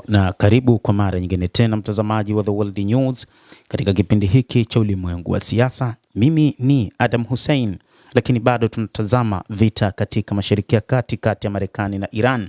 Na karibu kwa mara nyingine tena mtazamaji wa The World News katika kipindi hiki cha ulimwengu wa siasa. Mimi ni Adam Hussein, lakini bado tunatazama vita katika Mashariki ya Kati kati ya Marekani na Iran.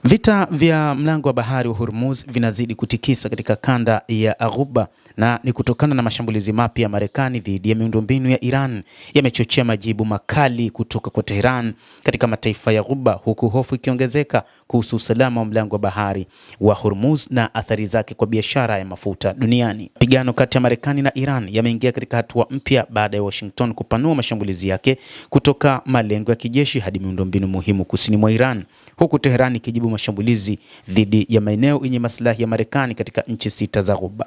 Vita vya mlango wa bahari wa Hormuz vinazidi kutikisa katika kanda ya Ghuba, na ni kutokana na mashambulizi mapya ya Marekani dhidi ya miundombinu ya Iran yamechochea majibu makali kutoka kwa Tehran katika mataifa ya Ghuba, huku hofu ikiongezeka kuhusu usalama wa mlango wa bahari wa Hormuz na athari zake kwa biashara ya mafuta duniani. Pigano kati ya Marekani na Iran yameingia katika hatua mpya baada ya Washington kupanua mashambulizi yake kutoka malengo ya kijeshi hadi miundombinu muhimu kusini mwa Iran, huku Tehran ikijibu mashambulizi dhidi ya maeneo yenye maslahi ya Marekani katika nchi sita za Ghuba.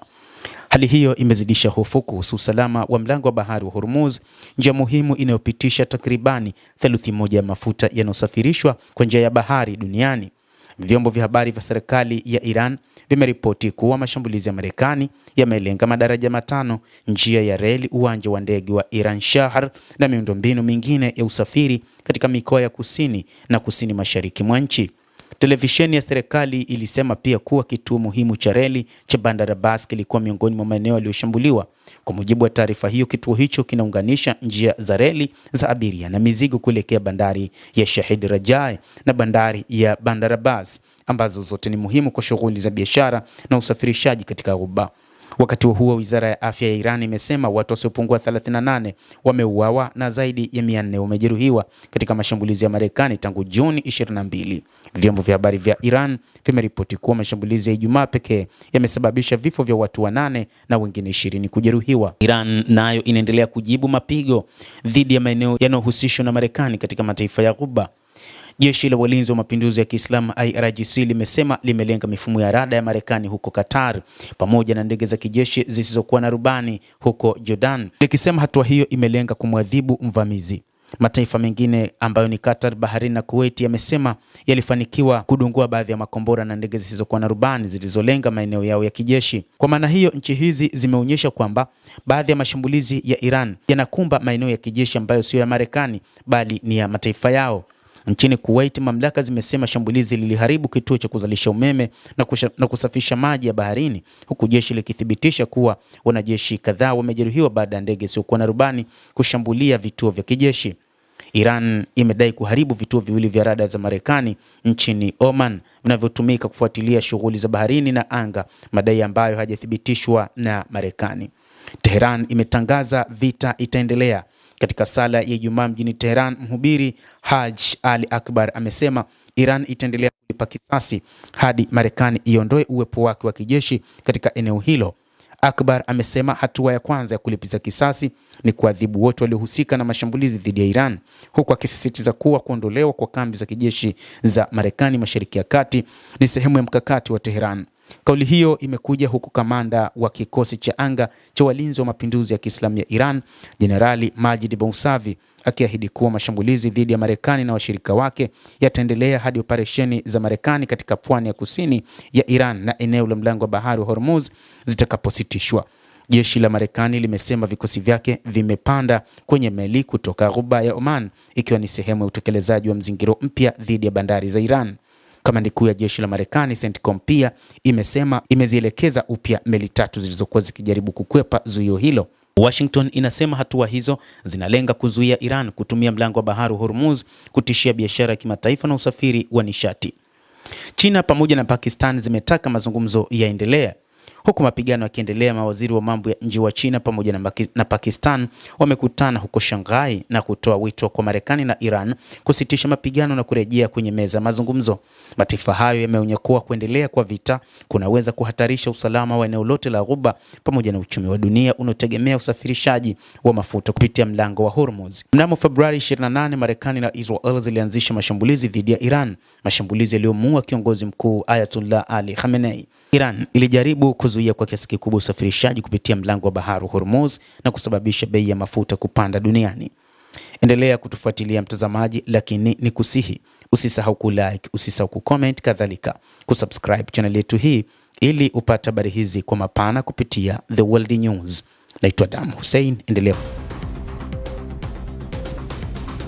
Hali hiyo imezidisha hofu kuhusu usalama wa mlango wa bahari wa Hormuz, njia muhimu inayopitisha takribani theluthi moja ya mafuta yanayosafirishwa kwa njia ya bahari duniani. Vyombo vya habari vya serikali ya Iran vimeripoti kuwa mashambulizi ya Marekani yamelenga madaraja matano, njia ya reli, uwanja wa ndege wa Iran Shahar na miundombinu mingine ya usafiri katika mikoa ya kusini na kusini mashariki mwa nchi. Televisheni ya serikali ilisema pia kuwa kituo muhimu cha reli cha Bandar Abbas kilikuwa miongoni mwa maeneo yaliyoshambuliwa. Kwa mujibu wa taarifa hiyo, kituo hicho kinaunganisha njia za reli za abiria na mizigo kuelekea bandari ya Shahid Rajai na bandari ya Bandar Abbas, ambazo zote ni muhimu kwa shughuli za biashara na usafirishaji katika Ghuba. Wakati huo, Wizara ya Afya ya Iran imesema watu wasiopungua 38 wameuawa na zaidi ya 400 wamejeruhiwa katika mashambulizi ya Marekani tangu Juni 22. Vyombo vya habari vya Iran vimeripoti kuwa mashambulizi ya Ijumaa pekee yamesababisha vifo vya watu 8 na wengine 20 kujeruhiwa. Iran nayo inaendelea kujibu mapigo dhidi ya maeneo yanayohusishwa na Marekani katika mataifa ya Ghuba. Jeshi la Walinzi wa Mapinduzi ya Kiislamu IRGC limesema limelenga mifumo ya rada ya Marekani huko Qatar pamoja na ndege za kijeshi zisizokuwa na rubani huko Jordan, likisema hatua hiyo imelenga kumwadhibu mvamizi. Mataifa mengine ambayo ni Qatar, Bahrain na Kuwait yamesema yalifanikiwa kudungua baadhi ya makombora na ndege zisizokuwa na rubani zilizolenga maeneo yao ya kijeshi. Kwa maana hiyo, nchi hizi zimeonyesha kwamba baadhi ya mashambulizi ya Iran yanakumba maeneo ya kijeshi ambayo sio ya Marekani bali ni ya mataifa yao. Nchini Kuwait, mamlaka zimesema shambulizi liliharibu kituo cha kuzalisha umeme na kusafisha maji ya baharini, huku jeshi likithibitisha kuwa wanajeshi kadhaa wamejeruhiwa baada ya ndege isiyokuwa na rubani kushambulia vituo vya kijeshi. Iran imedai kuharibu vituo viwili vya rada za Marekani nchini Oman vinavyotumika kufuatilia shughuli za baharini na anga, madai ambayo hajathibitishwa na Marekani. Tehran imetangaza vita itaendelea. Katika sala ya Ijumaa mjini Tehran, mhubiri Haj Ali Akbar amesema Iran itaendelea kulipa kisasi hadi Marekani iondoe uwepo wake wa kijeshi katika eneo hilo. Akbar amesema hatua ya kwanza ya kulipiza kisasi ni kuadhibu wote waliohusika na mashambulizi dhidi ya Iran, huku akisisitiza kuwa kuondolewa kwa kambi za kijeshi za Marekani Mashariki ya Kati ni sehemu ya mkakati wa Tehran. Kauli hiyo imekuja huku kamanda wa kikosi cha anga cha Walinzi wa Mapinduzi ya Kiislamu ya Iran, Jenerali Majid Mousavi, akiahidi kuwa mashambulizi dhidi ya Marekani na washirika wake yataendelea hadi operesheni za Marekani katika pwani ya kusini ya Iran na eneo la mlango wa bahari wa Hormuz zitakapositishwa. Jeshi la Marekani limesema vikosi vyake vimepanda kwenye meli kutoka Ghuba ya Oman, ikiwa ni sehemu ya utekelezaji wa mzingiro mpya dhidi ya bandari za Iran. Kamandi kuu ya jeshi la Marekani CENTCOM pia imesema imezielekeza upya meli 3 zilizokuwa zikijaribu kukwepa zuio hilo. Washington inasema hatua hizo zinalenga kuzuia Iran kutumia mlango wa bahari Hormuz kutishia biashara ya kimataifa na usafiri wa nishati. China pamoja na Pakistan zimetaka mazungumzo yaendelee. Huku mapigano yakiendelea, mawaziri wa mambo ya nje wa China pamoja na Pakistan wamekutana huko Shanghai na kutoa wito kwa Marekani na Iran kusitisha mapigano na kurejea kwenye meza ya mazungumzo. Mataifa hayo yameonya kuwa kuendelea kwa vita kunaweza kuhatarisha usalama wa eneo lote la Ghuba pamoja na uchumi wa dunia unaotegemea usafirishaji wa mafuta kupitia mlango wa Hormuz. Mnamo Februari 28, Marekani na Israel zilianzisha mashambulizi dhidi ya Iran, mashambulizi yaliyomuua kiongozi mkuu Ayatollah Ali Khamenei. Iran ilijaribu kuzuia kwa kiasi kikubwa usafirishaji kupitia mlango wa bahari Hormuz na kusababisha bei ya mafuta kupanda duniani. Endelea kutufuatilia mtazamaji, lakini nikusihi usisahau kulike, usisahau kucomment, kadhalika kusubscribe channel yetu hii ili upate habari hizi kwa mapana kupitia The World News. Naitwa Adam Hussein, endelea